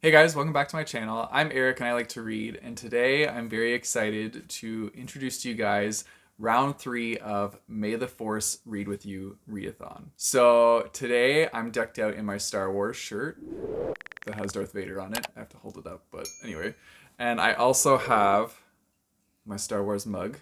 Hey guys, welcome back to my channel. I'm Eric and I like to read, and today I'm very excited to introduce to you guys round 3 of May the Force Read With You Readathon. So today I'm decked out in my Star Wars shirt that has Darth Vader on it. I have to hold it up, but anyway. And I also have my Star Wars mug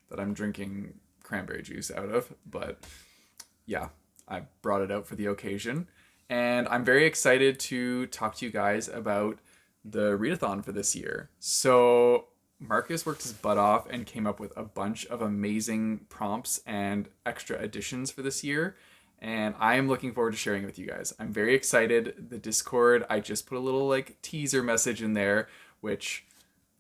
that I'm drinking cranberry juice out of, but yeah, I brought it out for the occasion. And I'm very excited to talk to you guys about the readathon for this year. So Marcus worked his butt off and came up with a bunch of amazing prompts and extra additions for this year. And I am looking forward to sharing it with you guys. I'm very excited. The Discord, I just put a little like teaser message in there, which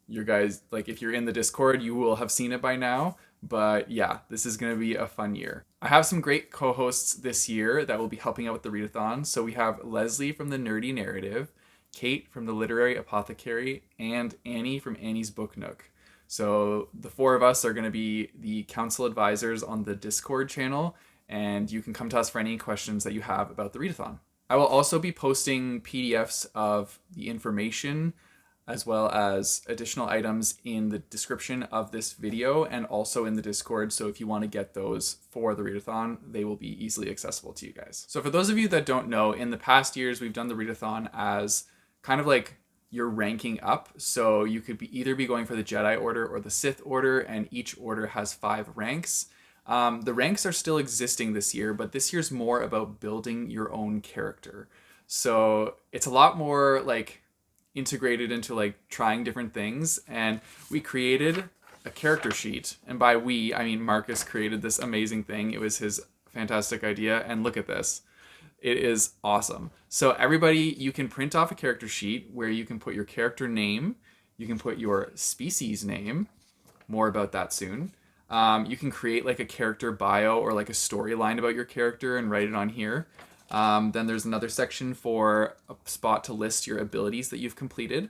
you guys, like if you're in the Discord, you will have seen it by now. But yeah, this is going to be a fun year. I have some great co-hosts this year that will be helping out with the readathon. So we have Leslie from the Nerdy Narrative, Kate from the Literary Apothecary, and Annie from Annie's Book Nook. So the 4 of us are going to be the council advisors on the Discord channel, and you can come to us for any questions that you have about the readathon. I will also be posting PDFs of the information as well as additional items in the description of this video and also in the Discord. So if you want to get those for the readathon, they will be easily accessible to you guys. So for those of you that don't know, in the past years, we've done the readathon as kind of like you're ranking up. So you could either be going for the Jedi Order or the Sith Order, and each order has 5 ranks. The ranks are still existing this year, but this year's more about building your own character. So it's a lot more like integrated into like trying different things, and we created a character sheet, and by we I mean Marcus created this amazing thing. It was his fantastic idea, and look at this. It is awesome. So everybody, you can print off a character sheet where you can put your character name, you can put your species name, more about that soon. You can create like a character bio or like a storyline about your character and write it on here. Then there's another section for a spot to list your abilities that you've completed,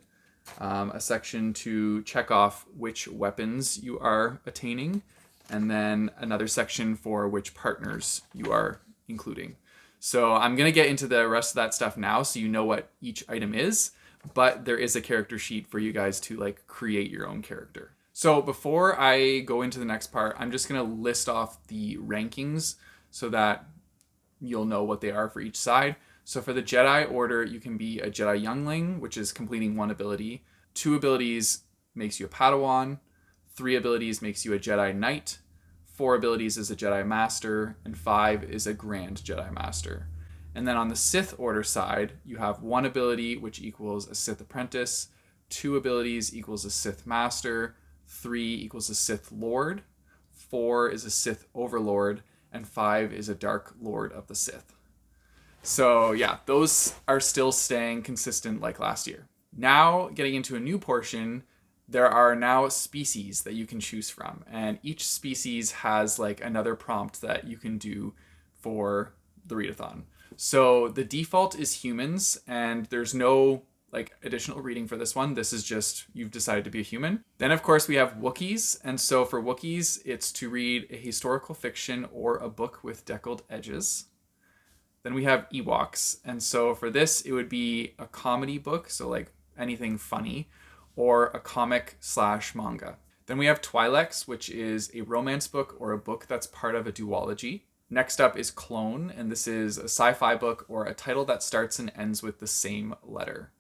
a section to check off which weapons you are attaining, and then another section for which partners you are including. So I'm going to get into the rest of that stuff now so you know what each item is, but there is a character sheet for you guys to like create your own character. So before I go into the next part, I'm just going to list off the rankings so that you'll know what they are for each side. So for the Jedi Order, you can be a Jedi Youngling, which is completing 1 ability. 2 abilities makes you a Padawan. 3 abilities makes you a Jedi Knight. 4 abilities is a Jedi Master. And 5 is a Grand Jedi Master. And then on the Sith Order side, you have 1 ability, which equals a Sith Apprentice. 2 abilities equals a Sith Master. 3 equals a Sith Lord. 4 is a Sith Overlord. And 5 is a Dark Lord of the Sith. So yeah, those are still staying consistent like last year. Now, getting into a new portion, there are now species that you can choose from. And each species has like another prompt that you can do for the readathon. So the default is humans, and there's no like additional reading for this one. This is just you've decided to be a human. Then of course we have Wookiees, and so for Wookiees it's to read a historical fiction or a book with deckled edges. Then we have Ewoks, and so for this it would be a comedy book, so like anything funny, or a comic / manga. Then we have Twi'leks, which is a romance book or a book that's part of a duology. Next up is Clone, and this is a sci-fi book or a title that starts and ends with the same letter.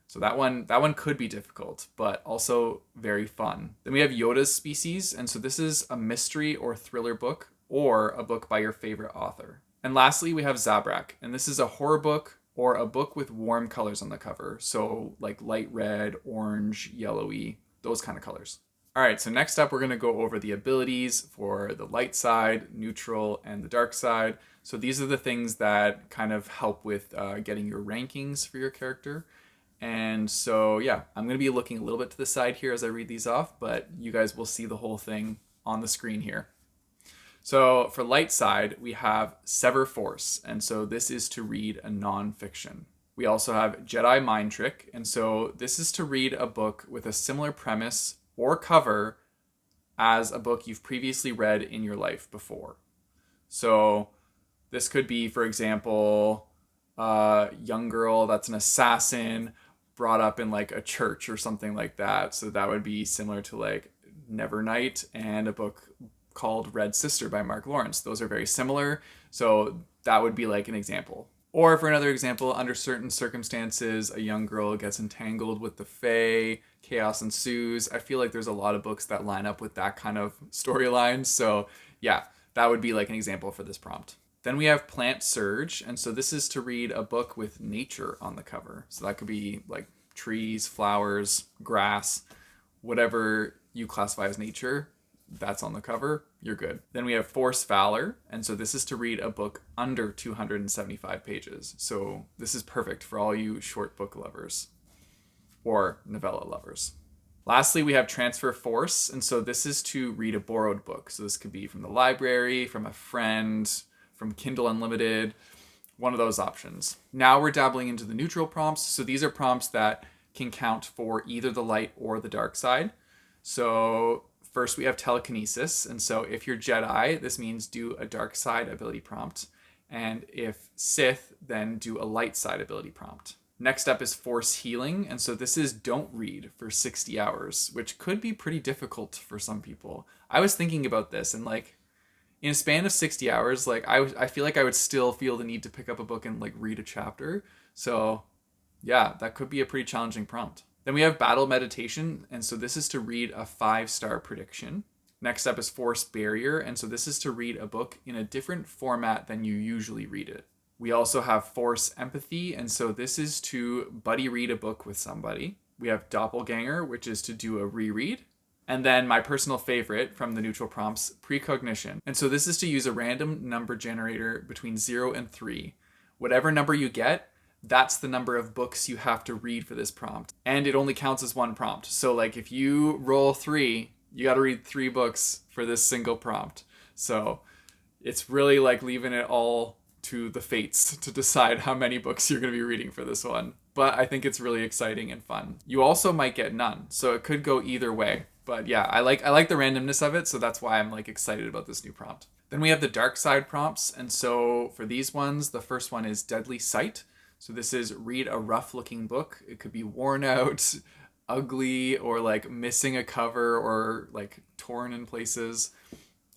So that one could be difficult, but also very fun. Then we have Yoda's Species, and so this is a mystery or thriller book, or a book by your favorite author. And lastly, we have Zabrak, and this is a horror book or a book with warm colors on the cover, so like light red, orange, yellowy, those kind of colors. All right, so next up we're going to go over the abilities for the light side, neutral, and the dark side. So these are the things that kind of help with getting your rankings for your character. And so, yeah, I'm going to be looking a little bit to the side here as I read these off, but you guys will see the whole thing on the screen here. So for light side, we have Sever Force, and so this is to read a non-fiction. We also have Jedi Mind Trick, and so this is to read a book with a similar premise or cover as a book you've previously read in your life before. So this could be, for example, a young girl that's an assassin brought up in like a church or something like that. So that would be similar to like Nevernight and a book called Red Sister by Mark Lawrence. Those are very similar. So that would be like an example. Or for another example, under certain circumstances, a young girl gets entangled with the Fae, chaos ensues. I feel like there's a lot of books that line up with that kind of storyline. So yeah, that would be like an example for this prompt. Then we have Plant Surge, and so this is to read a book with nature on the cover. So that could be like trees, flowers, grass, whatever you classify as nature, that's on the cover, you're good. Then we have Force Valor, and so this is to read a book under 275 pages. So this is perfect for all you short book lovers or novella lovers. Lastly, we have Transfer Force, and so this is to read a borrowed book. So this could be from the library, from a friend, from Kindle Unlimited, one of those options. Now we're dabbling into the neutral prompts. So these are prompts that can count for either the light or the dark side. So first we have Telekinesis. And so if you're Jedi, this means do a dark side ability prompt. And if Sith, then do a light side ability prompt. Next up is Force Healing. And so this is don't read for 60 hours, which could be pretty difficult for some people. I was thinking about this and like, in a span of 60 hours, like I feel like I would still feel the need to pick up a book and like read a chapter. So yeah, that could be a pretty challenging prompt. Then we have Battle Meditation. And so this is to read a 5-star prediction. Next up is Force Barrier. And so this is to read a book in a different format than you usually read it. We also have Force Empathy. And so this is to buddy read a book with somebody. We have Doppelganger, which is to do a reread. And then my personal favorite from the neutral prompts, Precognition. And so this is to use a random number generator between 0 and 3. Whatever number you get, that's the number of books you have to read for this prompt. And it only counts as one prompt. So like if you roll 3, you got to read 3 books for this single prompt. So it's really like leaving it all to the fates to decide how many books you're going to be reading for this one. But I think it's really exciting and fun. You also might get none. So it could go either way. But yeah, I like the randomness of it, so that's why I'm like excited about this new prompt. Then we have the dark side prompts, and so for these ones, the first one is Deadly Sight. So this is read a rough looking book. It could be worn out, ugly, or like missing a cover or like torn in places.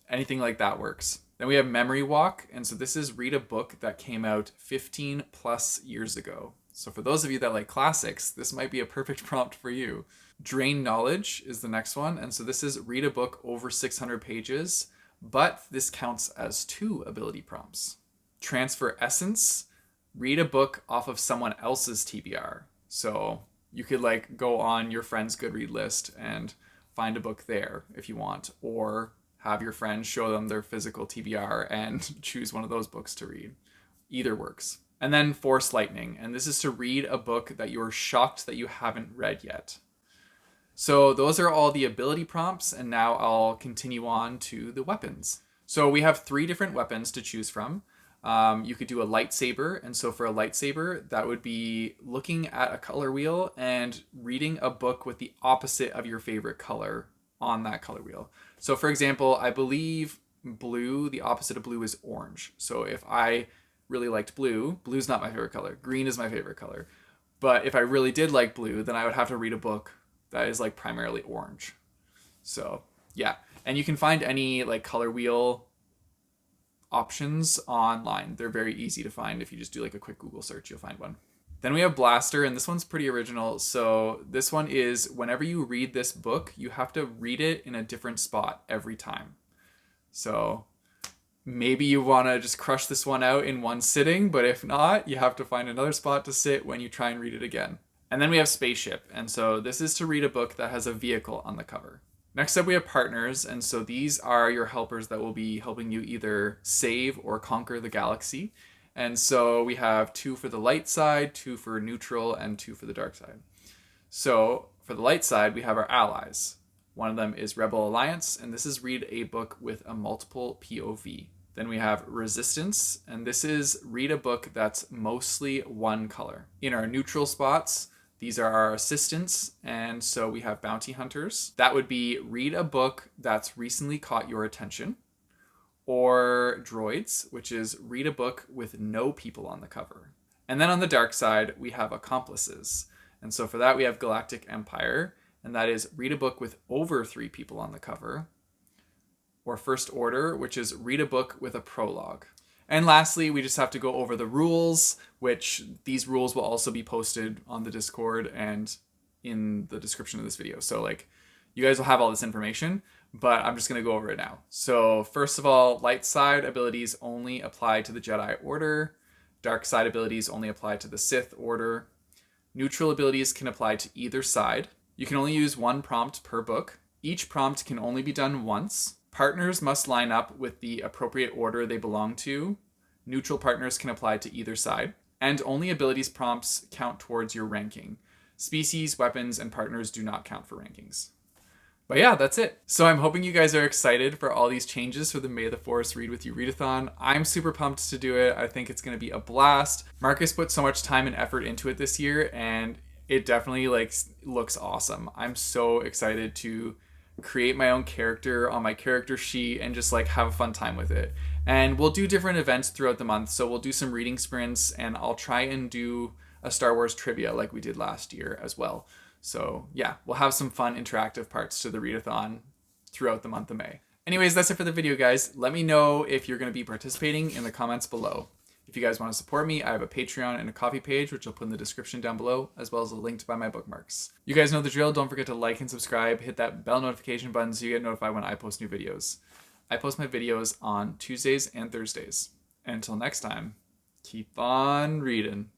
Anything like that works. Then we have Memory Walk, and so this is read a book that came out 15 plus years ago. So for those of you that like classics, this might be a perfect prompt for you. Drain Knowledge is the next one. And so this is read a book over 600 pages, but this counts as 2 ability prompts. Transfer Essence, read a book off of someone else's TBR. So you could like go on your friend's Goodread list and find a book there if you want, or have your friend show them their physical TBR and choose one of those books to read. Either works. And then Force Lightning, and this is to read a book that you're shocked that you haven't read yet. So those are all the ability prompts, and now I'll continue on to the weapons. So we have 3 different weapons to choose from. You could do a lightsaber, and so for a lightsaber, that would be looking at a color wheel and reading a book with the opposite of your favorite color on that color wheel. So for example, I believe blue, the opposite of blue is orange. So if I really liked blue, blue's not my favorite color, green is my favorite color. But if I really did like blue, then I would have to read a book that is like primarily orange. So yeah, and you can find any like color wheel options online. They're very easy to find. If you just do like a quick Google search, you'll find one. Then we have Blaster, and this one's pretty original. So this one is whenever you read this book, you have to read it in a different spot every time. So maybe you want to just crush this one out in one sitting, but if not, you have to find another spot to sit when you try and read it again. And then we have Spaceship, and so this is to read a book that has a vehicle on the cover. Next up we have Partners, and so these are your helpers that will be helping you either save or conquer the galaxy. And so we have 2 for the light side, 2 for neutral, and 2 for the dark side. So for the light side, we have our allies. One of them is Rebel Alliance, and this is read a book with a multiple POV. Then we have Resistance, and this is read a book that's mostly one color. In our neutral spots, these are our assistants, and so we have Bounty Hunters. That would be read a book that's recently caught your attention. Or Droids, which is read a book with no people on the cover. And then on the dark side, we have Accomplices. And so for that, we have Galactic Empire, and that is read a book with over 3 people on the cover. Or First Order, which is read a book with a prologue. And lastly, we just have to go over the rules, which these rules will also be posted on the Discord and in the description of this video. So like, you guys will have all this information, but I'm just going to go over it now. So first of all, light side abilities only apply to the Jedi Order. Dark side abilities only apply to the Sith Order. Neutral abilities can apply to either side. You can only use 1 prompt per book. Each prompt can only be done once. Partners must line up with the appropriate order they belong to. Neutral partners can apply to either side. And only abilities prompts count towards your ranking. Species, weapons, and partners do not count for rankings. But yeah, that's it. So I'm hoping you guys are excited for all these changes for the May the Force Read With You Readathon. I'm super pumped to do it. I think it's going to be a blast. Marcus put so much time and effort into it this year, and it definitely looks awesome. I'm so excited to create my own character on my character sheet and just have a fun time with it. And we'll do different events throughout the month. So we'll do some reading sprints, and I'll try and do a Star Wars trivia like we did last year as well. So yeah, we'll have some fun interactive parts to the readathon throughout the month of May. Anyways, that's it for the video, guys. Let me know if you're going to be participating in the comments below. If you guys want to support me, I have a Patreon and a Ko-fi page, which I'll put in the description down below, as well as a link to buy my bookmarks. You guys know the drill. Don't forget to like and subscribe. Hit that bell notification button so you get notified when I post new videos. I post my videos on Tuesdays and Thursdays. Until next time, keep on reading.